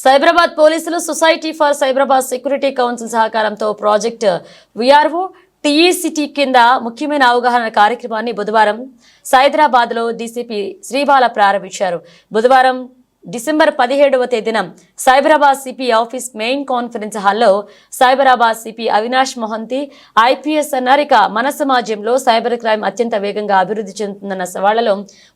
సైబరాబాద్ పోలీసులు society for Cyberabad security council సహకారంతో project VRO టీఈసిటీ కింద ముఖ్యమైన అవగాహన కార్యక్రమాన్ని బుధవారం సైదరాబాద్లో డీసీపీ శ్రీబాల ప్రారంభించారు. బుధవారం డిసెంబర్ 17వ తేదీన Cyberabad CP office main conference హాల్లో సైబరాబాద్ సిపి అవినాష్ మొహంతి ఐపీఎస్ అన్నారు. ఇక మన సమాజంలో సైబర్ క్రైమ్ అత్యంత వేగంగా అభివృద్ధి చెందుతుందన్న సవాళ్లలో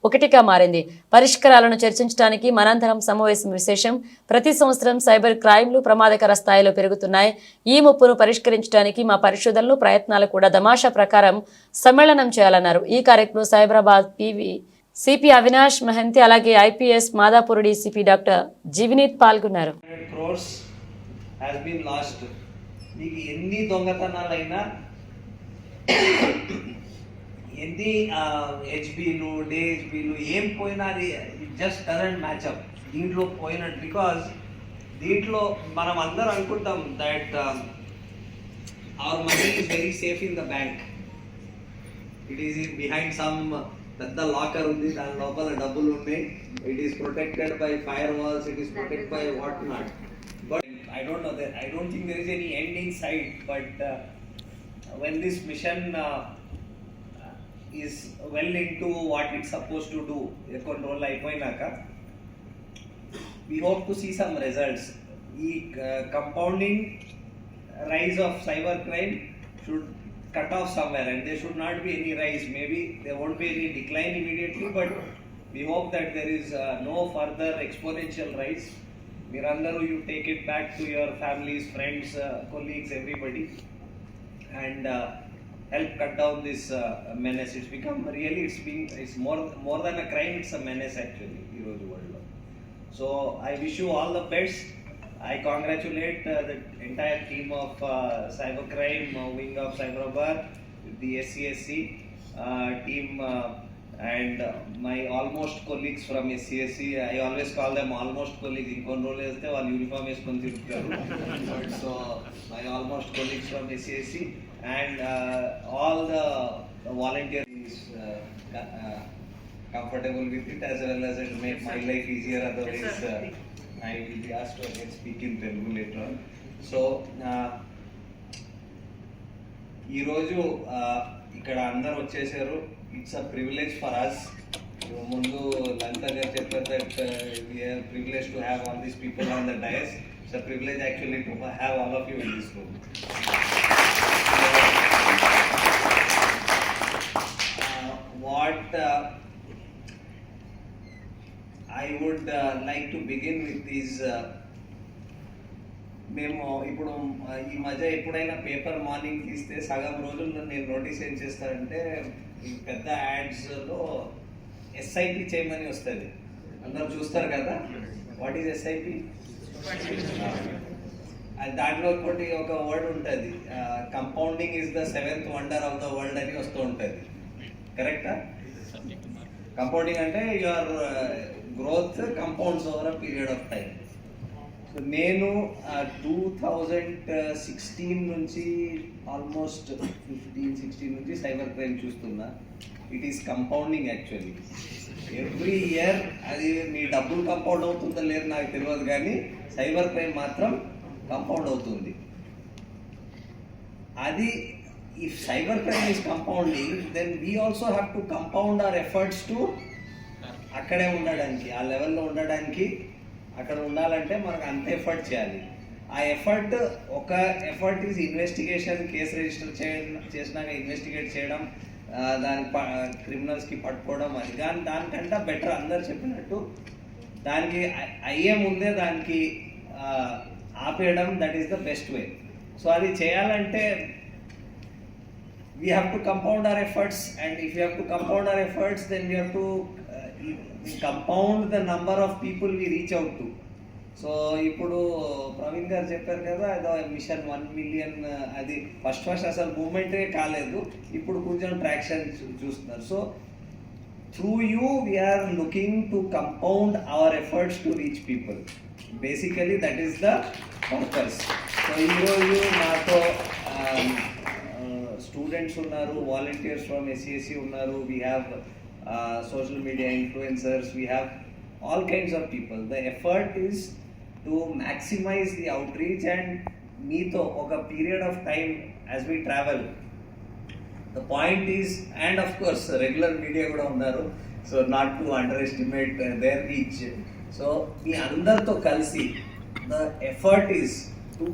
ఒకటిగా మారింది. పరిష్కారాలను చర్చించడానికి మనంతరం సమావేశం విశేషం. ప్రతి సంవత్సరం సైబర్ క్రైమ్లు ప్రమాదకర స్థాయిలో పెరుగుతున్నాయి. ఈ ముప్పును పరిష్కరించడానికి మా పరిశోధనలు ప్రయత్నాలు కూడా తమాషా ప్రకారం సమ్మేళనం చేయాలన్నారు. ఈ కార్యక్రమంలో సైబరాబాద్ సిపి అవినాష్ మహంతి అలాగే ఐపీఎస్ మాదాపూర్ డీసీపీ డాక్టర్ జీవినీత్ పాల్గొన్నారు. మీకు ఎన్ని దొంగతనాలైనా ఎన్ని హెచ్బీలు డే హెచ్బీలు ఏం పోయినా అది జస్ట్ డజంట్ మ్యాచ్ అప్ దీంట్లో పోయినట్టు. బికాజ్ దీంట్లో మనం అందరూ అనుకుంటాం that our money is very safe in the bank. It is behind some పెద్ద లాకర్ ఉంది, దాని లోపల డబ్బులు ఉన్నాయి. It is protected by fire walls, it is protected by what not. But I don't know that. I don't think there is any end in sight. But when this mission is well into what it's supposed to do, control అయిపోయినాక we hope to see some results. ఈ compounding rise of cyber crime should cut off somewhere, and there should not be any rise. Maybe there won't be any decline immediately, but we hope that there is no further exponential rise. Mirandaru, you take it back to your families, friends, colleagues, everybody, and help cut down this menace. It's become really, it's more than a crime, it's a menace actually in the world. So I wish you all the best. I congratulate the entire team of cybercrime wing of Cyberabad, the SCSC team, and my almost colleagues from SCSC. I always call them almost colleagues. In control este vaal uniform eskoni tirugtaru. So my almost colleagues from SCSC and all the volunteers comfortable with it, as well as it make my life easier. Otherwise I will be asked to again speak in Telugu later on. So ఈ రోజు ఇక్కడ అందరు వచ్చేసారు. It's a privilege for us. ముందు లంకా గారు చెప్పారు that we're privilege to have all these people on the dais. It's a privilege actually to have all of you in this room. I would like to begin with these. మేము ఇప్పుడు ఈ మధ్య ఎప్పుడైనా paper morning తీస్తే సగం రోజుల్లో నేను notice ఏం చేస్తానంటే ఈ పెద్ద యాడ్స్లో ఎస్ఐపి చేయమని వస్తుంది. అందరూ చూస్తారు కదా. What is SIP? దాంట్లో ఒకటి ఒక వర్డ్ ఉంటుంది, compounding is the 7th wonder of the world అని వస్తూ ఉంటుంది. కరెక్టా? కంపౌండింగ్ అంటే your growth compounds over a period of time. So నేను 2016 నుంచి ఆల్మోస్ట్ 15-16 నుంచి సైబర్ క్రైమ్ చూస్తున్నా. It is compounding actually. Every year అది మీ డబ్బులు కంపౌండ్ అవుతుందో లేదు నాకు తెలియదు, కానీ సైబర్ క్రైమ్ మాత్రం కంపౌండ్ అవుతుంది. అది if cyber crime is compounding, then we also have to compound our efforts to అక్కడే ఉండడానికి, ఆ లెవెల్లో ఉండడానికి. అక్కడ ఉండాలంటే మనకు అంత ఎఫర్ట్ చేయాలి. ఆ ఎఫర్ట్ ఒక effort is investigation, case register చేసినాక ఇన్వెస్టిగేట్ చేయడం, దానికి క్రిమినల్స్కి పట్టుకోవడం. అది కానీ దానికంటే బెటర్ అందరు చెప్పినట్టు దానికి అయ్యే ముందే దానికి ఆపేయడం, that is the best way. So అది చేయాలంటే we have to compound our efforts, and if we have to compound our efforts, then we have to compound the number of people we reach out to. So ఇప్పుడు ప్రవీణ్ గారు చెప్పారు కదా, అదో machine 1 million, అది first అసలు మూమెంటే కాలేదు, ఇప్పుడు కొంచెం ట్రాక్షన్ చూస్తున్నారు. So through you we're looking to compound our efforts to reach people. Basically that is the purpose. So ఈరోజు నాతో స్టూడెంట్స్ ఉన్నారు, వాలంటీర్స్ ఫ్రమ్ ఎస్సిఎస్సి ఉన్నారు, we have social media influencers, we have all kinds of people. The effort is to maximize the outreach and meeto oka period of time as we travel. The point is, and of course regular media kuda unnaru, so not to underestimate their reach. So మీ అందరితో కలిసి the effort is